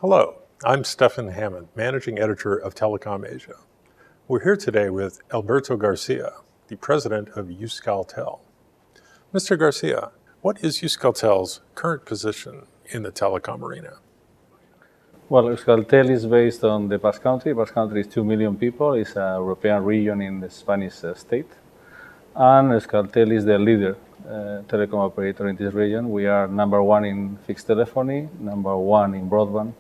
Hello, I'm Stefan Hammond, Managing Editor of Telecom Asia. We're here today with Alberto Garcia, the President of Euskaltel. Mr. Garcia, what is Euskaltel's current position in the telecom arena? Well, Euskaltel is based on the Basque Country. Basque Country is 2 million people. It's a European region in the Spanish state. And Euskaltel is the leader telecom operator in this region. We are number one in fixed telephony, number one in broadband,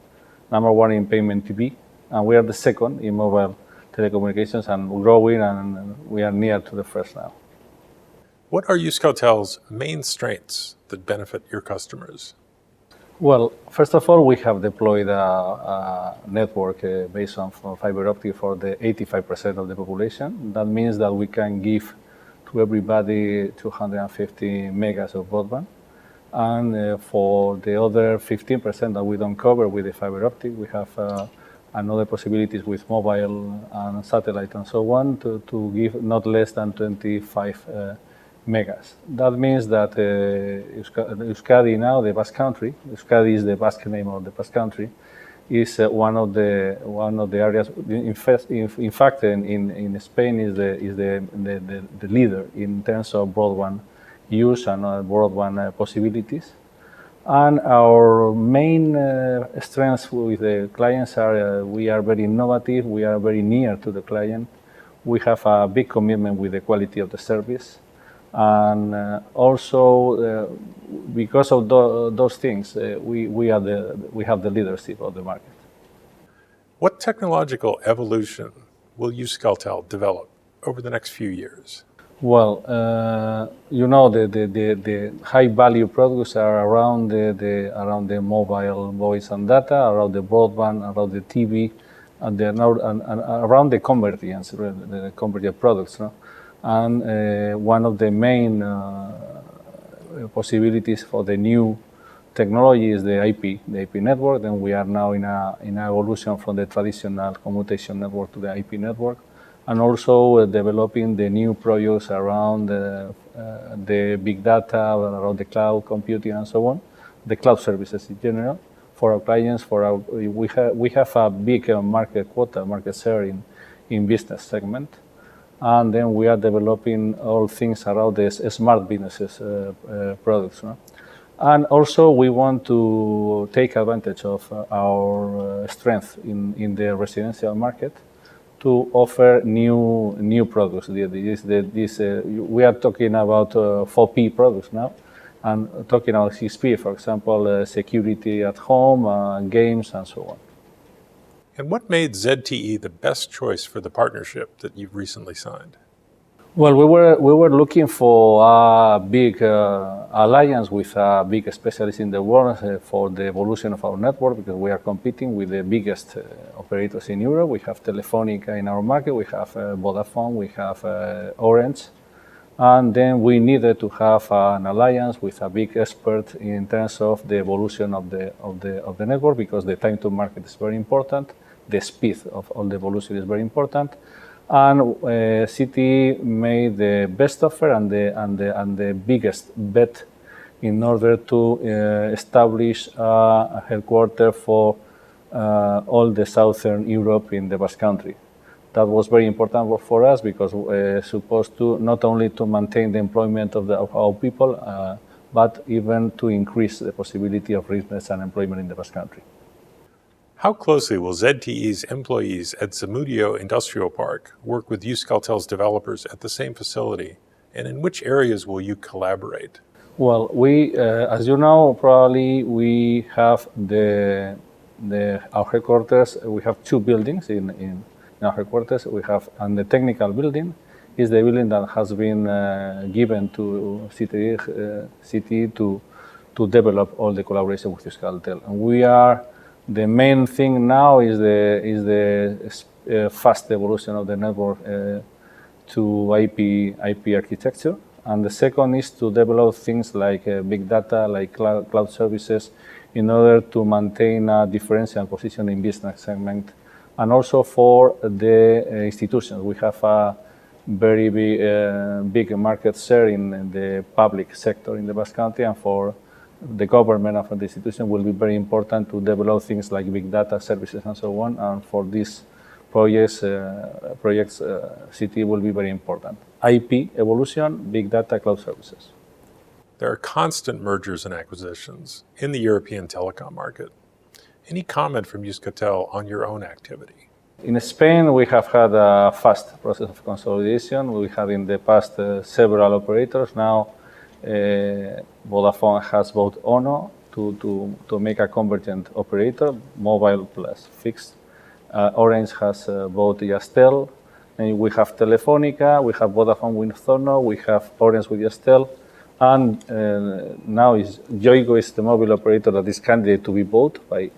number one in payment TV, and we are the second in mobile telecommunications and growing, and we are near to the first now. What are Euskaltel's main strengths that benefit your customers? Well, first of all, we have deployed a network based on fiber optic for the 85% of the population. That means that we can give to everybody 250 megas of broadband. And for the other 15% that we don't cover with the fiber optic, we have another possibilities with mobile and satellite and so on to give not less than 25 megas. That means that Euskadi now, the Basque Country, Euskadi is the Basque name of the Basque Country, is one of the areas. In fact, in Spain is the leader in terms of broadband use and broadband possibilities. And our main strengths with the clients are we are very innovative, we are very near to the client, we have a big commitment with the quality of the service, and also because of those things, we have the leadership of the market. What technological evolution will Euskaltel develop over the next few years? Well, the high value products are around the mobile voice and data, around the broadband, around the TV, and around the convergence, the convergent products. No? And one of the main possibilities for the new technology is the IP network. And we are now in an evolution from the traditional commutation network to the IP network. And also developing the new projects around the big data, around the cloud computing and so on, the cloud services in general. For our clients, we have a big market share in business segment. And then we are developing all things around the smart businesses products. No? And also we want to take advantage of our strength in the residential market to offer new products. We are talking about 4P products now, and talking about 6P, for example, security at home, games, and so on. And what made ZTE the best choice for the partnership that you've recently signed? Well, we were looking for a big alliance with a big specialist in the world for the evolution of our network, because we are competing with the biggest operators in Europe. We have Telefonica in our market, we have Vodafone, we have Orange, and then we needed to have an alliance with a big expert in terms of the evolution of the network, because the time to market is very important, the speed of all the evolution is very important. And CTE made the best offer and the biggest bet in order to establish a headquarters for all the southern Europe in the Basque Country. That was very important for us, because supposed to not only to maintain the employment of our people, but even to increase the possibility of business and employment in the Basque Country. How closely will ZTE's employees at Zamudio Industrial Park work with Euskaltel's developers at the same facility, and in which areas will you collaborate? Well, we, as you know, probably we have our headquarters. We have two buildings in our headquarters. We have, and the technical building is the building that has been given to CTE to develop all the collaboration with Euskaltel. And we are. The main thing now is the fast evolution of the network to IP architecture, and the second is to develop things like big data, like cloud services, in order to maintain a differential position in business segment, and also for the institutions. We have a very big market share in the public sector in the Basque Country, and for the government and for the institution will be very important to develop things like big data services and so on. And for these projects, CT will be very important. IP evolution, big data, cloud services. There are constant mergers and acquisitions in the European telecom market. Any comment from Euskaltel on your own activity? In Spain, we have had a fast process of consolidation. We had in the past several operators. Now, Vodafone has bought Ono to make a convergent operator, mobile plus fixed. Orange has bought Euskaltel. And we have Telefónica, we have Vodafone with Ono, we have Orange with Euskaltel. And now Yoigo is the mobile operator that is candidate to be bought by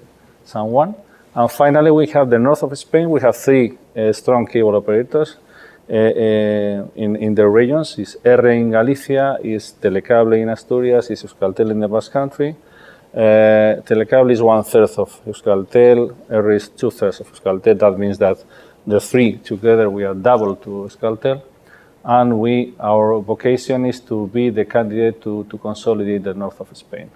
someone. And finally, we have the north of Spain. We have three strong cable operators in the regions. It's ERRE in Galicia, is Telecable in Asturias, is Euskaltel in the Basque Country. Telecable is 1/3 of Euskaltel, ERRE is 2/3 of Euskaltel. That means that the three together we are double to Euskaltel. And our vocation is to be the candidate to consolidate the north of Spain.